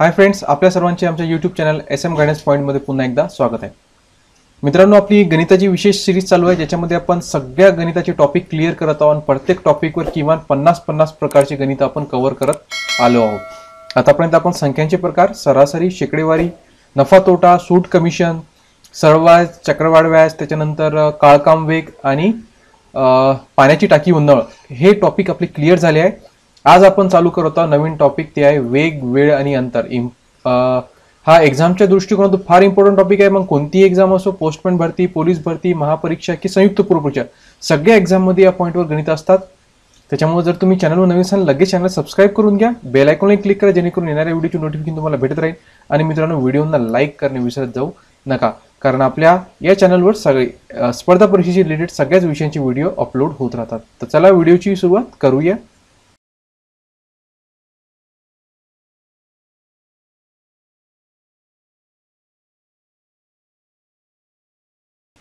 Hi friends, आपल्या सर्वांचे आमच्या यूट्यूब चॅनल SM गायडन्स पॉईंटमध्ये पुन्हा एकदा स्वागत आहे. मित्रांनो, आपली गणिताची विशेष सिरीज चालू आहे ज्याच्यामध्ये आपण सगळ्या गणिताचे टॉपिक क्लिअर करत आहोत. प्रत्येक टॉपिकवर किमान 50 प्रकारचे गणित आपण कव्हर करत आलो आहोत. आतापर्यंत आपण संख्यांचे प्रकार, सरासरी, शेकडेवारी, नफा तोटा, सूट कमिशन, सरळ व्याज, चक्रवाढ व्याज, त्याच्यानंतर काळकाम वेग आणि पाण्याची टाकी उन्हाळ हे टॉपिक आपले क्लिअर झाले आहे. आज आपण चालू करत आहोत नवीन टॉपिक, ते आहे वेग, वेळ आणि अंतर. हा एक्झामच्या दृष्टिकोनातून फार इम्पॉर्टंट टॉपिक आहे. मग कोणती एक्झाम असो, पोस्टमॅन भरती, पोलीस भरती, महापरीक्षा की संयुक्त पूर्व परीक्षा, सगळ्या एक्झाममध्ये या पॉईंटवर गणित असतात. त्याच्यामुळे जर तुम्ही चॅनलवर नवीन असाल लगेच चॅनल सबस्क्राईब करून घ्या, बेल आयकॉनला क्लिक करा जेणेकरून येणाऱ्या व्हिडिओची नोटिफिकेशन तुम्हाला भेटत राहील. आणि मित्रांनो, व्हिडिओना लाईक करणे विसरत जाऊ नका, कारण आपल्या या चॅनलवर सगळे स्पर्धा परीक्षेशी रिलेटेड सगळ्याच विषयांचे व्हिडिओ अपलोड होत राहतात. तर चला व्हिडिओची सुरुवात करूया.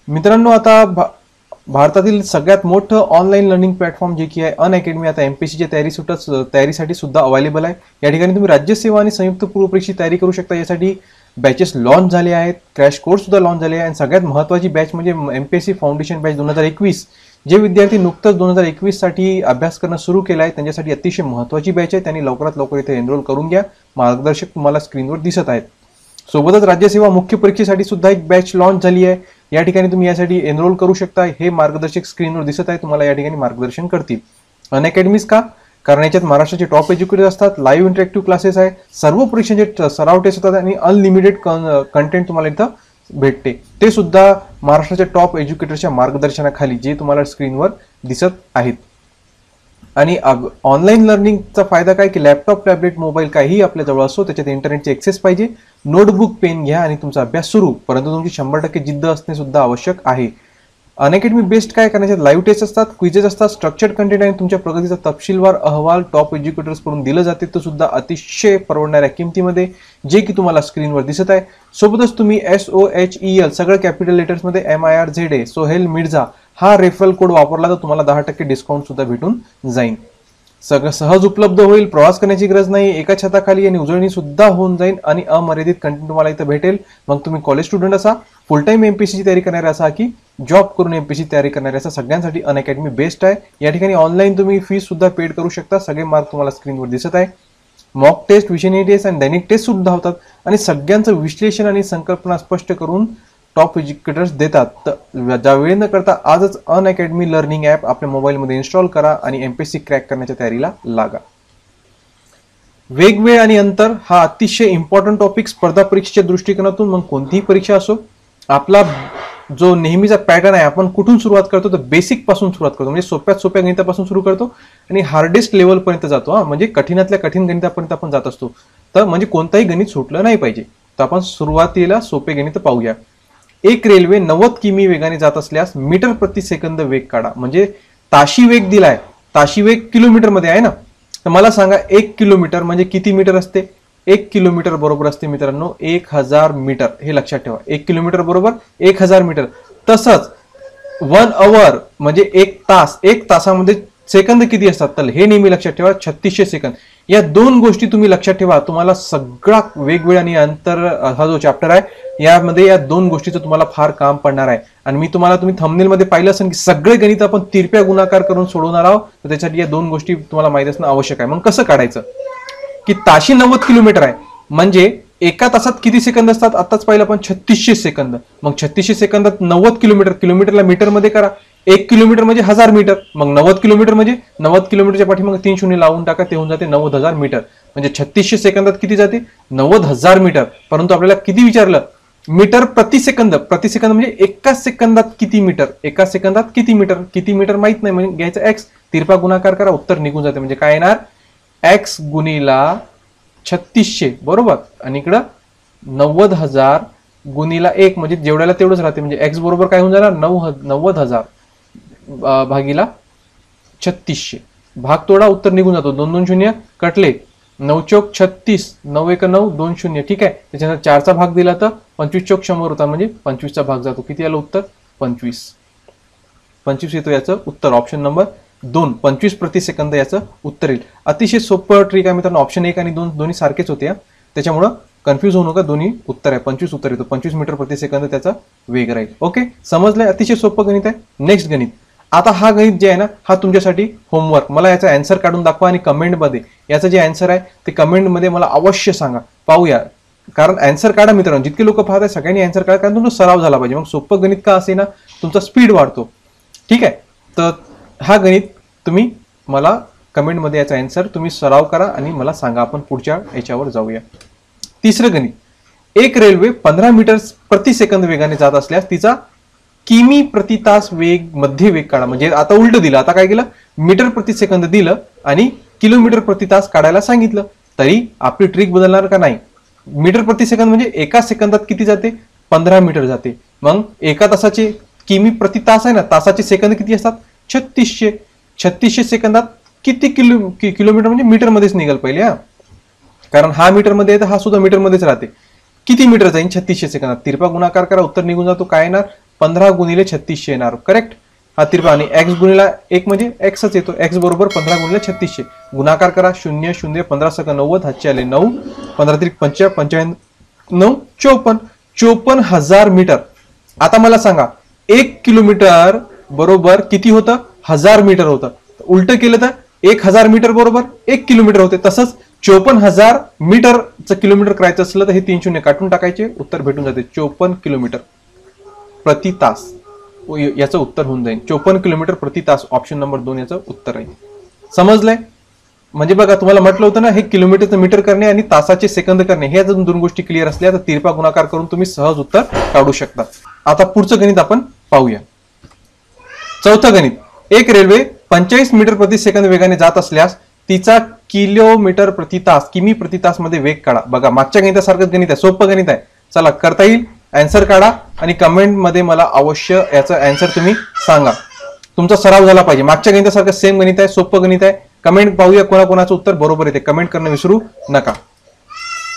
मित्रांनो, आता भारतातील सगळ्यात मोठं ऑनलाईन लर्निंग प्लॅटफॉर्म जे की आहे अनअकॅडमी, आता MPSCच्या तयारीसाठी सुद्धा अवेलेबल आहे. या ठिकाणी तुम्ही राज्यसेवा आणि संयुक्त पूर्व परीक्षेची तयारी करू शकता. यासाठी बॅचेस लॉन्च झाले आहेत, क्रॅश कोर्स सुद्धा लॉन्च झाले आहे. आणि सगळ्यात महत्त्वाची बॅच म्हणजे MPSC फाउंडेशन बॅच 2021. जे विद्यार्थी नुकतंच 2021 साठी अभ्यास करणं सुरू केलं आहे त्यांच्यासाठी अतिशय महत्त्वाची बॅच आहे. त्यांनी लवकरात लवकर इथे एनरोल करून घ्या. मार्गदर्शक तुम्हाला स्क्रीनवर दिसत आहेत. सोबतच राज्यसेवा मुख्य परीक्षेसाठी सुद्धा एक बॅच लॉन्च झाली आहे. या ठिकाणी तुम्ही यासाठी एनरोल करू शकता. हे मार्गदर्शक स्क्रीनवर दिसत आहे, तुम्हाला या ठिकाणी मार्गदर्शन करतील. अनअकॅडमीज का? कारण याच्यात महाराष्ट्राचे टॉप एज्युकेटर असतात, लाईव्ह इंटरॅक्टिव्ह क्लासेस आहे, सर्व परीक्षांचे सराव टेस्ट होतात आणि अनलिमिटेड कंटेंट तुम्हाला इथं भेटते. ते सुद्धा महाराष्ट्राच्या टॉप एज्युकेटरच्या मार्गदर्शनाखाली, जे तुम्हाला स्क्रीनवर दिसत आहेत. आणि ऑनलाईन लर्निंगचा फायदा काय की लॅपटॉप, टॅबलेट, मोबाईल काहीही आपल्या जवळ असो, त्याच्यात इंटरनेटचे ऍक्सेस पाहिजे. नोटबुक, पेन घ्या आणि तुमचा अभ्यास सुरू. परंतु तुमची 100% जिद्द असणे सुद्धा आवश्यक आहे. अनअकॅडमी बेस्ट काय करण्याचे लाईव्ह टेस्ट असतात, क्विजेस असतात, स्ट्रक्चर्ड कंटेंट आणि तुमच्या प्रगतीचा तपशीलवार अहवाल टॉप एज्युकेटर्स कडून दिलं जाते. तो सुद्धा अतिशय परवडणाऱ्या किमतीमध्ये, जे की तुम्हाला स्क्रीनवर दिसत आहे. सोबतच तुम्ही SOHEL सगळं कॅपिटल लेटर्समध्ये MIRZA सोहेल मिर्झा हा रेफरल कोड वापरला तर तुम्हाला 10% डिस्काउंट सुद्धा भेटून जाईल. सगळं सहज उपलब्ध होईल, प्रवास करण्याची गरज नाही, एका छताखाली आणि उजळणी सुद्धा होऊन जाईल आणि अमर्यादित कंटेंट तुम्हाला इथं भेटेल. मग तुम्ही कॉलेज स्टुडंट असा, फुल टाइम MPSCची तयारी करणारे असा की जॉब करून MPSCची तयारी करणारे असा, सगळ्यांसाठी अनअकॅडमी बेस्ट आहे. या ठिकाणी ऑनलाईन तुम्ही फीस सुद्धा पेड करू शकता. सगळे मार्क तुम्हाला स्क्रीनवर दिसत आहे. मॉक टेस्ट, विषय टेस्ट आणि दैनिक टेस्ट सुद्धा होतात आणि सगळ्यांचं विश्लेषण आणि संकल्पना स्पष्ट करून टॉप एज्युकेटर्स देतात. तर ज्या वेळ न करता आजच अनअकॅडमी लर्निंग ॲप आपल्या मोबाईलमध्ये इन्स्टॉल करा आणि MPSC क्रॅक करण्याच्या तयारीला लागा. वेग, वेळ आणि अंतर हा अतिशय इम्पॉर्टंट टॉपिक स्पर्धा परीक्षेच्या दृष्टिकोनातून. मग कोणतीही परीक्षा असो, आपला जो नेहमीचा पॅटर्न आहे, आपण कुठून सुरुवात करतो तर बेसिक पासून सुरुवात करतो. म्हणजे सोप्यात सोप्या गणितापासून सुरू करतो आणि हार्डेस्ट लेवलपर्यंत जातो. म्हणजे कठीणातल्या कठीण गणितापर्यंत आपण जात असतो. तर म्हणजे कोणताही गणित सुटलं नाही पाहिजे. तर आपण सुरुवातीला सोपे गणित पाहूया. एक रेल्वे 90 किमी वेगाने जात असल्यास मीटर प्रति सेकंद वेग काढा. म्हणजे ताशी वेग दिलाय, ताशी वेग किलोमीटर मध्ये आहे ना. तर मला सांगा 1 किलोमीटर म्हणजे किती मीटर असते? 1 किलोमीटर बरोबर असते मित्रांनो 1000 मीटर. हे लक्षात ठेवा, 1 किलोमीटर बरोबर 1000 मीटर. तसंच 1 आवर म्हणजे 1 तास, 1 तासामध्ये सेकंद किती असतात? तर हे नेहमी लक्षात ठेवा, 3600 सेकंद. या दोन गोष्टी तुम्ही लक्षात ठेवा. तुम्हाला सगळा वेगवेगळा आणि अंतर हा जो चॅप्टर आहे, यामध्ये या दोन गोष्टीचं तुम्हाला फार काम पडणार आहे. आणि मी तुम्ही थंबनेलमध्ये पाहिलं असेल की सगळे गणित आपण तिरप्या गुणाकार करून सोडवणार आहोत. तर त्यासाठी या दोन गोष्टी तुम्हाला माहित असणं आवश्यक आहे. मग कसं काढायचं की ताशी 90 किलोमीटर आहे म्हणजे एका तासात किती सेकंद असतात? आताच पाहिलं आपण 3600 सेकंद. मग 3600 सेकंदात 90 किलोमीटर, किलोमीटरला मीटर मध्ये करा. 1 किलोमीटर म्हणजे 1000 मीटर. मग 90 किलोमीटर म्हणजे 90 किलोमीटरच्या पाठीमागे 3 शून्य लावून टाका, ते होऊन जाते 90,000 मीटर. म्हणजे 3600 सेकंदात किती जाते? 90,000 मीटर. परंतु आपल्याला किती विचारलं? मीटर प्रति सेकंद. प्रति सेकंद म्हणजे एका सेकंदात किती मीटर? एका सेकंदात किती मीटर? किती मीटर माहित नाही म्हणजे घ्यायचं x, तिरपा गुणाकार करा, उत्तर निघून जाते. म्हणजे काय येणार? x गुणिला 3600 बरोबर, आणि इकडं 90,000 गुणिला 1 म्हणजे जेवढ्याला तेवढंच राहते. म्हणजे x बरोबर काय होऊन जाणार? 90,000 भागीला 3600. भाग तोडा, उत्तर निघून जातो. 2 2 शून्य कटले, 9 चौक 36, 9 1 9 2 शून्य. ठीक आहे. त्याच्यानंतर 4चा भाग दिला तर 25 चौक 100 होता, म्हणजे 25चा भाग जातो. किती आलं उत्तर? 25 येतो याचं उत्तर. ऑप्शन नंबर 2 25 प्रति सेकंद याचं उत्तर येईल. अतिशय सोपं ट्रिक आहे मित्रांनो. ऑप्शन 1 आणि 2 दोन्ही सारखेच होते. त्याच्यामुळं कन्फ्यूज होऊ नका, दोन्ही उत्तर आहे, 25 उत्तर येतो, 25 मीटर प्रति सेकंद त्याचा वेग राहील. ओके, समजलंय? अतिशय सोपं गणित आहे. नेक्स्ट गणित. आता हा गणित जे आहे ना, हा तुमच्यासाठी होमवर्क. मला याचा आन्सर काढून दाखवा आणि कमेंटमध्ये याचं जे आन्सर आहे ते कमेंटमध्ये मला अवश्य सांगा, पाहूया. कारण आन्सर काढा मित्रांनो, जितके लोक पाहत आहेत सगळ्यांनी आन्सर काढा, कारण तुमचा सराव झाला पाहिजे. मग सोपं गणित का असे ना, तुमचा स्पीड वाढतो. ठीक आहे, तर हा गणित तुम्ही मला कमेंटमध्ये याचा आन्सर तुम्ही सराव करा आणि मला सांगा. आपण पुढच्या याच्यावर जाऊया. तिसरं गणित. एक रेल्वे 15 मीटर प्रति सेकंद वेगाने जात असल्यास तिचा किमी प्रति तास वेग मध्ये वेग काढा. म्हणजे आता उलट दिलं, आता काय केलं, मीटर प्रति सेकंद दिलं आणि किलोमीटर प्रति तास काढायला सांगितलं, तरी आपली ट्रिक बदलणार का नाही. मीटर प्रति सेकंद म्हणजे एका सेकंदात किती जाते, 15 मीटर जाते. मग एका तासाचे किमी प्रति तास आहे ना, तासाचे सेकंद किती असतात, 3600. 3600 सेकंदात किती किलोमीटर म्हणजे मीटर मध्येच निघाल पहिले, हा, कारण हा मीटर मध्ये आहे तर हा सुद्धा मीटर मध्येच राहते. किती मीटर जाईल 3600 सेकंदात. तिरपा गुणाकार करा, उत्तर निघून जातो. काय येणार, 15 गुणिले 3600 येणार. करेक्ट. हा तिरपा आणि एक्स गुणिला 1 म्हणजे एक्सच येतो. एक्स बरोबर 15 गुणिले 3600. गुणाकार करा, 0 0 15 सक 90, हातचे आले 9, 15 त्रिक 55, 9 54, 54,000 मीटर. आता मला सांगा, 1 किलोमीटर बरोबर किती होतं, 1000 मीटर होतं. उलट केलं तर 1000 मीटर बरोबर 1 किलोमीटर होते. तसंच 54,000 मीटरचं किलोमीटर करायचं असलं तर हे 3 शून्य काटून टाकायचे, उत्तर भेटून जाते 54 किलोमीटर प्रति तास. याचं उत्तर होऊन जाईल 54 किलोमीटर प्रति तास. ऑप्शन नंबर 2 याचं उत्तर आहे. समजलंय? म्हणजे बघा, तुम्हाला म्हटलं होतं ना, हे किलोमीटरचं मीटर करणे आणि तासाचे सेकंद करणे, हे जर दोन गोष्टी क्लिअर असल्या तर तिरपा गुणाकार करून तुम्ही सहज उत्तर काढू शकता. आता पुढचं गणित आपण पाहूया. चौथं गणित. एक रेल्वे 45 मीटर प्रति सेकंद वेगाने जात असल्यास तिचा किलोमीटर प्रति तास किमी प्रति तास मध्ये वेग काढा. बघा, मागच्या गणितासारखंच गणित आहे, सोपं गणित आहे. चला, करता येईल. आन्सर काढा आणि कमेंट मध्ये मला अवश्य याचा आन्सर तुम्ही सांगा. तुमचा सराव झाला पाहिजे. मागच्या गणितासारखं सेम गणित आहे, सोपं गणित आहे. कमेंट पाहूया कोणाकोणाचं उत्तर बरोबर येते. कमेंट करणं विसरू नका.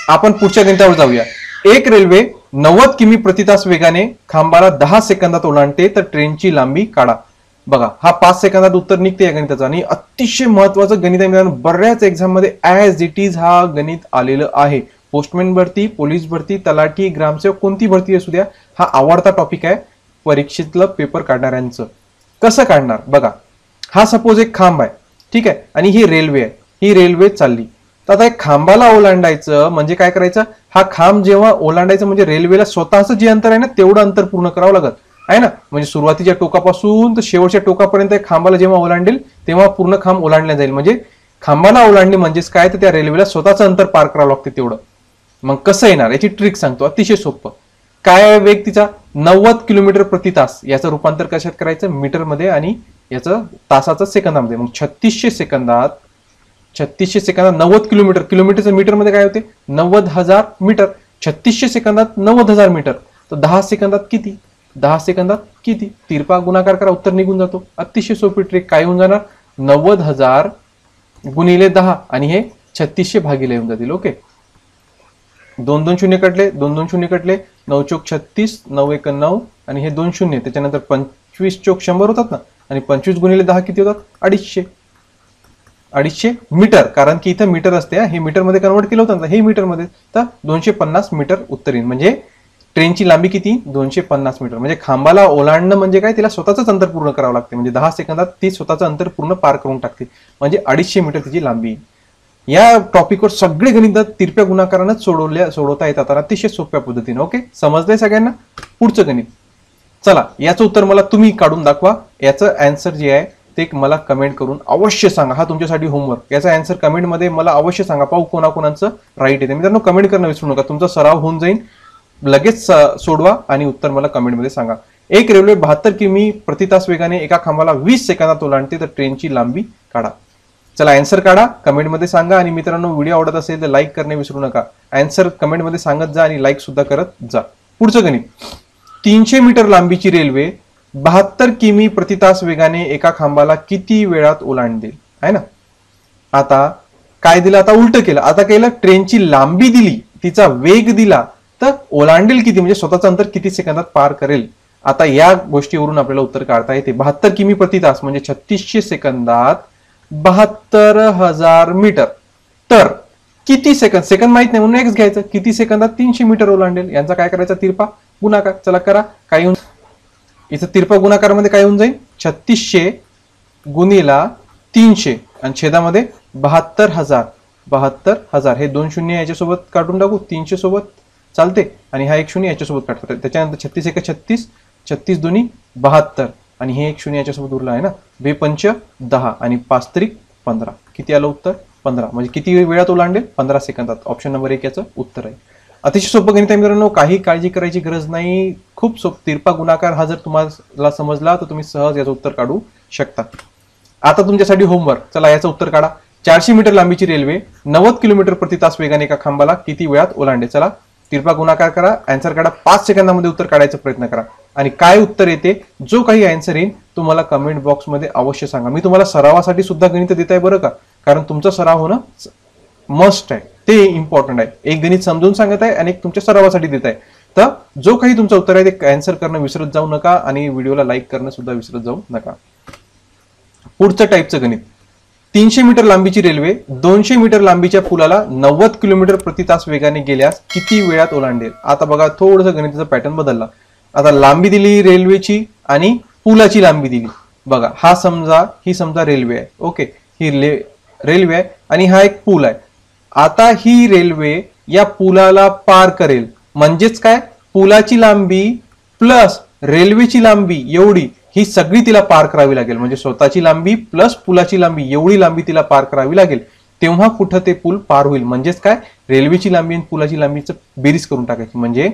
आपण पुढच्या गणितावर जाऊया. एक रेल्वे 90 किमी प्रति तास वेगाने खांबाला 10 सेकंदात ओलांडते तर ट्रेनची लांबी काढा. बघा, हा 5 सेकंदात उत्तर निघते या गणिताचं आणि अतिशय महत्वाचं गणित आहे मित्रांनो. बऱ्याच एक्झाम मध्ये ऍज इट इज हा गणित आलेलं आहे. पोस्टमॅन भरती, पोलीस भरती, तलाठी, ग्रामसेवक, कोणती भरती असू द्या, हा आवडता टॉपिक आहे परीक्षेतलं पेपर काढणाऱ्यांचं. कसं काढणार बघा, हा सपोज एक खांब आहे, ठीक आहे, आणि ही रेल्वे आहे. ही रेल्वे चालली, तर आता एक खांबाला ओलांडायचं म्हणजे काय करायचं, हा खांब जेव्हा ओलांडायचं म्हणजे रेल्वेला स्वतःचं जे अंतर आहे ना तेवढं अंतर पूर्ण करावं लागत आहे ना. म्हणजे सुरुवातीच्या टोकापासून तर शेवटच्या टोकापर्यंत खांबाला जेव्हा ओलांडेल तेव्हा पूर्ण खांब ओलांडला जाईल. म्हणजे खांबाला ओलांडणे म्हणजेच काय, तर त्या रेल्वेला स्वतःचं अंतर पार करावं लागते तेवढं. मग कसं येणार याची ट्रिक सांगतो, अतिशय सोपं. काय वेग तिचा 90 किलोमीटर प्रति तास. याचं रूपांतर कशात करायचं, मीटर मध्ये आणि याचं तासाचं सेकंदामध्ये. मग 3600 सेकंदात 90 किलोमीटर, किलोमीटरचं मीटर मध्ये काय होते 90,000 मीटर. 3600 सेकंदात 90,000 मीटर. तर 10 सेकंदात किती, 10 सेकंदात किती, तिरपा गुणाकार करा, उत्तर निघून जातो. अतिशय सोपी ट्रिक. काय होऊन जाणार, 90,000 गुणिले 10 आणि हे 3600 भागिले येऊन जातील. ओके, 2 2 शून्य कटले, 2 2 शून्य कटले, 9 चोक 36, 9 1 9 आणि हे 2 शून्य, त्याच्यानंतर 25 चोक 100 होतात ना, आणि 25 गुणिले 10 किती होतात, 250 मीटर. कारण की इथं मीटर असते, हे मीटर मध्ये कन्वर्ट केलं होतं ना, हे मीटर मध्ये, तर 250 मीटर उत्तर येईल. म्हणजे ट्रेनची लांबी किती, 250 मीटर. म्हणजे खांबाला ओलांडणं म्हणजे काय, तिला स्वतःच अंतर पूर्ण करावं लागते. म्हणजे 10 सेकंदात ती स्वतःचं अंतर पूर्ण पार करून टाकते. म्हणजे 250 मीटर तिची लांबी. या टॉपिकवर सगळे गणित तिरप्या गुणाकारानंच सोडवता येतात अतिशय सोप्या पद्धतीने. ओके, समजलंय सगळ्यांना? पुढचं गणित. चला, याचं उत्तर मला तुम्ही काढून दाखवा. याचं आन्सर जे आहे ते मला कमेंट करून अवश्य सांगा. हा तुमच्यासाठी होमवर्क. याचा आन्सर कमेंट मध्ये मला अवश्य सांगा. पाहू कोणाकोणाचं राईट येते. मित्रांनो, कमेंट करणं विसरू नका. तुमचा सराव होऊन जाईल. लगेच सोडवा आणि उत्तर मला कमेंट मध्ये सांगा. एक रेल्वे 72 किमी प्रति तास वेगाने एका खांबाला 20 सेकंदात ओलांडते तर ट्रेनची लांबी काढा. चला, आन्सर काढा, कमेंट मध्ये सांगा. आणि मित्रांनो, व्हिडिओ आवडत असेल तर लाईक करणे विसरू नका. आन्सर कमेंट मध्ये सांगत जा आणि लाईक सुद्धा करत जा. पुढचं गणित. 300 मीटर लांबीची रेल्वे 72 किमी प्रति तास वेगाने एका खांबाला किती वेळात ओलांडेल, आहे ना. आता काय दिलं, आता उलट केलं. आता केलं, ट्रेनची लांबी दिली, तिचा वेग दिला, तर ओलांडेल किती म्हणजे स्वतःचं अंतर किती सेकंदात पार करेल. आता या गोष्टीवरून आपल्याला उत्तर काढता येते. 72 किमी प्रति तास म्हणजे 3600 सेकंदात 72,000 मीटर. तर किती सेकंद, सेकंद माहित नाही म्हणून एक्स घ्यायचं, किती सेकंदात 300 मीटर ओलांडेल. यांचा काय करायचा, तिरपा गुणाकार. चला करा. काय येऊन इथं तिरपा गुणाकारामध्ये काय होऊन जाईल, 3600 गुणिला 300 आणि छेदामध्ये 72,000. 72,000 हे 2 शून्य याच्यासोबत काढून टाकू, 300 सोबत चालते आणि हा 1 शून्य याच्यासोबत काढतो. त्याच्यानंतर 36 1 36, 36 दोन्ही 72 आणि हे 1 शून्य याच्यासोबत उरला आहे ना. 2 पंच 10 आणि 5 त्रिक 15. किती आलं उत्तर, 15. म्हणजे किती वेळात ओलांडेल, 15 सेकंदात. ऑप्शन नंबर 1 याचं उत्तर आहे. अतिशय सोपं गणित आहे मित्रांनो, काही काळजी करायची गरज नाही. खूप सोपं. तिरपा गुणाकार हा जर तुम्हाला समजला तर तुम्ही सहज याचं उत्तर काढू शकता. आता तुमच्यासाठी होमवर्क. चला याचं उत्तर काढा. 400 मीटर लांबीची रेल्वे 90 किलोमीटर प्रति तास वेगाने एका खांबाला किती वेळात ओलांडे. चला तिरपा गुणाकार करा, आन्सर काढा. 5 सेकंदामध्ये उत्तर काढायचा प्रयत्न करा आणि काय उत्तर येते, जो काही आन्सर येईल तुम्हाला कमेंट बॉक्समध्ये अवश्य सांगा. मी तुम्हाला सरावासाठी सुद्धा गणित देत आहे बरं का, कारण तुमचा सराव होणं मस्ट आहे, ते इम्पॉर्टंट आहे. एक गणित समजून सांगत आहे आणि एक तुमच्या सरावासाठी देत आहे. तर जो काही तुमचं उत्तर आहे ते आन्सर करणं विसरत जाऊ नका आणि व्हिडिओला लाईक करणं सुद्धा विसरत जाऊ नका. पुढचं टाईपचं गणित. 300 मीटर लांबीची रेल्वे 200 मीटर लांबीच्या पुलाला 90 किलोमीटर प्रति तास वेगाने गेल्यास किती वेळात ओलांडेल. आता बघा थोडंसं गणिताचा पॅटर्न बदलला. आता लांबी दिली रेल्वेची आणि पुलाची लांबी दिली. बघा ही समजा रेल्वे आहे. ओके, ही रेल्वे आहे आणि हा एक पूल आहे. आता ही रेल्वे या पुलाला पार करेल, म्हणजेच काय, पुलाची लांबी प्लस रेल्वेची लांबी एवढी ही सगळी तिला पार करावी लागेल. म्हणजे स्वतःची लांबी प्लस पुलाची लांबी एवढी लांबी तिला पार करावी लागेल, तेव्हा कुठं ते पूल पार होईल. म्हणजेच काय, रेल्वेची लांबी आणि पुलाची लांबीचं बेरीज करून टाकायची. म्हणजे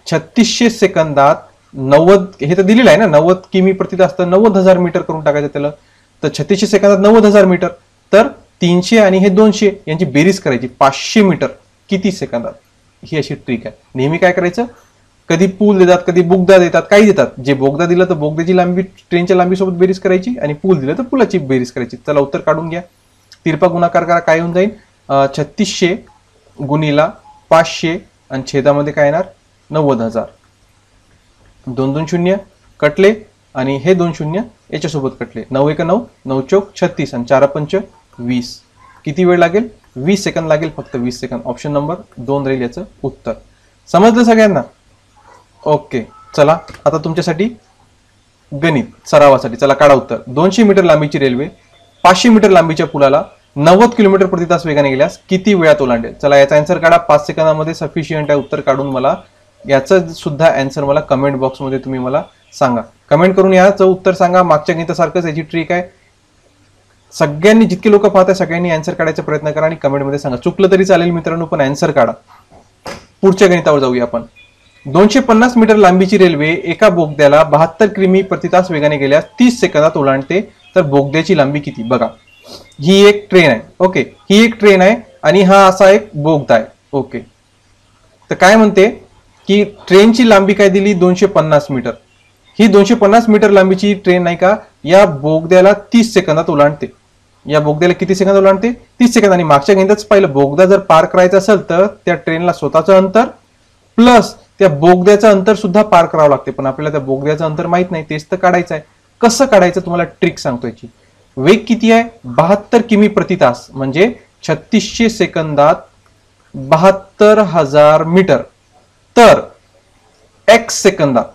3600 सेकंदात 90, हे तर दिलेलं आहे ना, 90 किमी प्रति तास, तर 90,000 मीटर करून टाकायचं त्याला. तर 3600 सेकंदात 90,000 मीटर, तर 300 आणि हे 200 यांची बेरीज करायची, 500 मीटर किती सेकंदात. ही अशी ट्रिक आहे. नेहमी काय करायचं, कधी पूल देतात, कधी बोगदा देतात, काही देतात. जे बोगदा दिलं तर बोगद्याची लांबी ट्रेनच्या लांबीसोबत बेरीज करायची आणि पूल दिलं तर पुलाची बेरीज करायची. चला उत्तर काढून घ्या. तिरपा गुणाकार करा. काय होऊन जाईल, 3600 गुणिला 500 आणि छेदामध्ये काय येणार, 90,000. 2 2 शून्य कटले आणि हे 2 शून्य याच्यासोबत कटले. 9 1 9, 9 चौक 36 आणि 4 पंच 20. किती वेळ लागेल, 20 सेकंद लागेल, फक्त 20 सेकंद. ऑप्शन नंबर 2 राहील याचं उत्तर. समजलं सगळ्यांना. ओके, चला आता तुमच्यासाठी गणित सरावासाठी. चला काढा उत्तर. 200 मीटर लांबीची रेल्वे 500 मीटर लांबीच्या पुलाला 90 किलोमीटर प्रति तास वेगाने गेल्यास किती वेळात ओलांडेल. चला याचा आन्सर काढा. 5 सेकंदामध्ये सफिशियंट आहे उत्तर काढून. मला याचं सुद्धा आन्सर मला कमेंट बॉक्समध्ये तुम्ही मला सांगा. कमेंट करून याचं उत्तर सांगा. मागच्या गणितासारखंच याची ट्रिक आहे. सगळ्यांनी, जितके लोक पाहताय सगळ्यांनी आन्सर काढायचा प्रयत्न करा आणि कमेंटमध्ये सांगा. चुकलं तरी चालेल मित्रांनो, पण आन्सर काढा. पुढच्या गणितावर जाऊया आपण. 250 मीटर लांबीची रेल्वे एका बोगद्याला 72 किमी प्रति तास वेगाने गेल्यास 30 सेकंदात ओलांडते, तर बोगद्याची लांबी किती. बघा ही एक ट्रेन आहे. ओके, ही एक ट्रेन आहे आणि हा असा एक बोगदा आहे. ओके, तर काय म्हणते की ट्रेनची लांबी काय दिली, 250 मीटर. ही 250 मीटर लांबीची ट्रेन नाही का, या बोगद्याला 30 सेकंदात ओलांडते. या बोगद्याला किती सेकंद ओलांडते, 30 सेकंद. आणि मागच्या गणिताच पाहिलं, बोगदा जर पार करायचा असेल तर त्या ट्रेनला स्वतःचं अंतर प्लस त्या बोगद्याचं अंतर सुद्धा पार करावं लागते. पण आपल्याला त्या बोगद्याचं अंतर माहित नाही, तेच तर काढायचं आहे. कसं काढायचं तुम्हाला ट्रिक सांगतो याची. वेग किती आहे, 72 किमी प्रति तास, म्हणजे 3600 सेकंदात 72,000 मीटर. तर एक्स सेकंदात,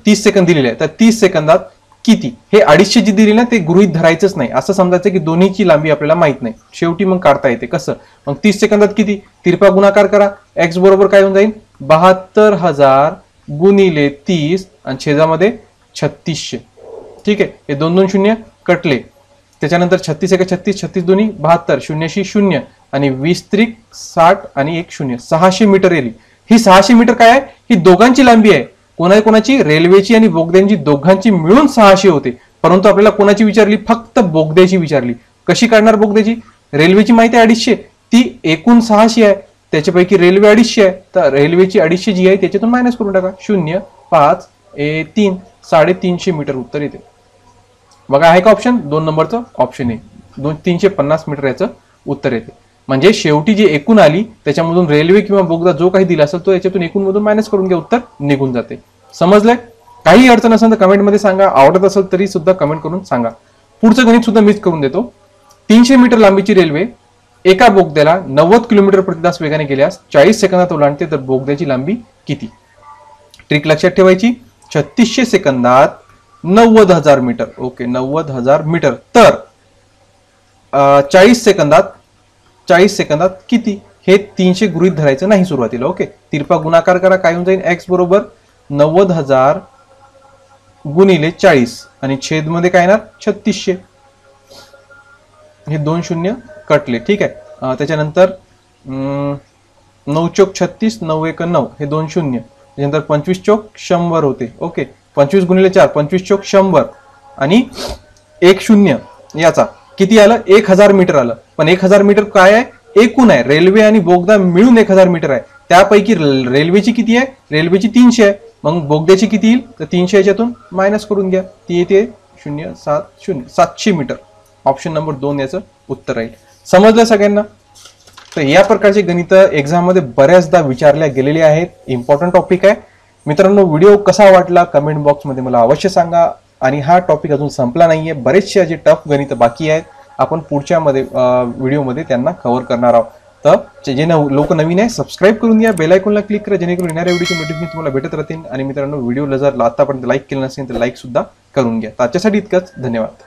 30 सेकंद दिलेले आहे, तर 30 सेकंदात किती. हे 250 जी दिली ना, ते गृहीत धरायचंच नाही. असं समजायचं की दोन्हीची लांबी आपल्याला माहित नाही. शेवटी मग काढता येते. कसं, मग 30 सेकंदात किती, तिरपा गुणाकार करा. एक्स बरोबर काय होऊन जाईल, 72,000 गुणिले 30 आणि छेदामध्ये 3600. ठीक आहे, हे 2 2 शून्य कटले. त्याच्यानंतर 36 1 36, 36 दोन्ही 72, 0 0 आणि 20 त्रिक 60 आणि 1 0, 600 मीटर येईल. ही 600 मीटर काय आहे, ही दोघांची लांबी आहे. कोणाची, रेल्वेची आणि बोगद्यांची दोघांची मिळून 600 होते. परंतु आपल्याला कोणाची विचारली, फक्त बोगद्याची विचारली. कशी काढणार बोगद्याची, रेल्वेची माहिती आहे 250, ती एकूण 600 आहे, त्याच्यापैकी रेल्वे 250 आहे, तर रेल्वेची 250 जी आहे त्याच्यातून मायनस करून टाका. 0 5 3, 350 मीटर उत्तर येते. बघा आहे का ऑप्शन, 2 नंबरचं ऑप्शन आहे. 350 मीटर याचं उत्तर येते. म्हणजे शेवटी जी एकूण आली त्याच्यामधून रेल्वे किंवा बोगदा जो काही दिला असेल तो याच्यातून एकूण मधून मायनस करून घ्या, उत्तर निघून जाते. समजलंय. काही अडचण असेल तर कमेंटमध्ये सांगा. आवडत असेल तरी सुद्धा कमेंट करून सांगा. पुढचं गणित सुद्धा मीच करून देतो. 300 मीटर लांबीची रेल्वे एका बोगद्याला 90 किलोमीटर प्रति तास वेगाने गेल्यास 40 सेकंदात ओलांडते तर बोगद्याची लांबी किती? ट्रिक लक्षात ठेवायची. 3600 सेकंदात 90,000 मीटर. Okay, 90,000 metre. तर 40 सेकंदात किती? हे 300 गृहीत धरायचं नाही सुरुवातीला. ओके, तिरपा गुणाकार करा. काय होऊन जाईल? x बरोबर 90,000 गुणिले 40 आणि छेद मध्ये काय येणार? 3600. हे 2 शून्य कटले. ठीक आहे. त्याच्यानंतर 9 चोक 36, 9 एक 9, हे 2 शून्य. त्याच्यानंतर 25 चोक 100 होते. ओके, 25 गुणिले 4, 25 चोक 100 आणि 1 शून्य याचा किती आलं? 1000 मीटर आलं. पण 1000 मीटर काय आहे? एकूण आहे. रेल्वे आणि बोगदा मिळून 1000 मीटर आहे. त्यापैकी रेल्वेची किती आहे? रेल्वेची 300 आहे. मग बोगद्याची किती येईल? तर 300 याच्यातून मायनस करून घ्या. ती येते 070, 700 मीटर. ऑप्शन नंबर 2 याचं उत्तर राहील. समजलं सगळ्यांना? तर या प्रकारचे गणित एक्झाम मध्ये बऱ्याचदा विचारल्या गेलेले आहेत. इम्पॉर्टंट टॉपिक आहे मित्रांनो. व्हिडिओ कसा वाटला कमेंट बॉक्स मध्ये मला अवश्य सांगा. आणि हा टॉपिक अजून संपला नाहीये. बरेचसे असे टफ गणित बाकी आहेत. आपण पुढच्या व्हिडिओमध्ये त्यांना कव्हर करणार आहोत. तर जे लोक नवीन आहे सबस्क्राईब करून घ्या, बेल आयकॉनला क्लिक करा, जेणेकरून येणाऱ्या व्हिडिओचे नोटिफिकेशन तुम्हाला भेटत राहतील. आणि मित्रांनो, व्हिडिओला जर आतापर्यंत लाईक केलं नसेल तर लाईक सुद्धा करून घ्या. तर आजच्यासाठी इतकंच. धन्यवाद.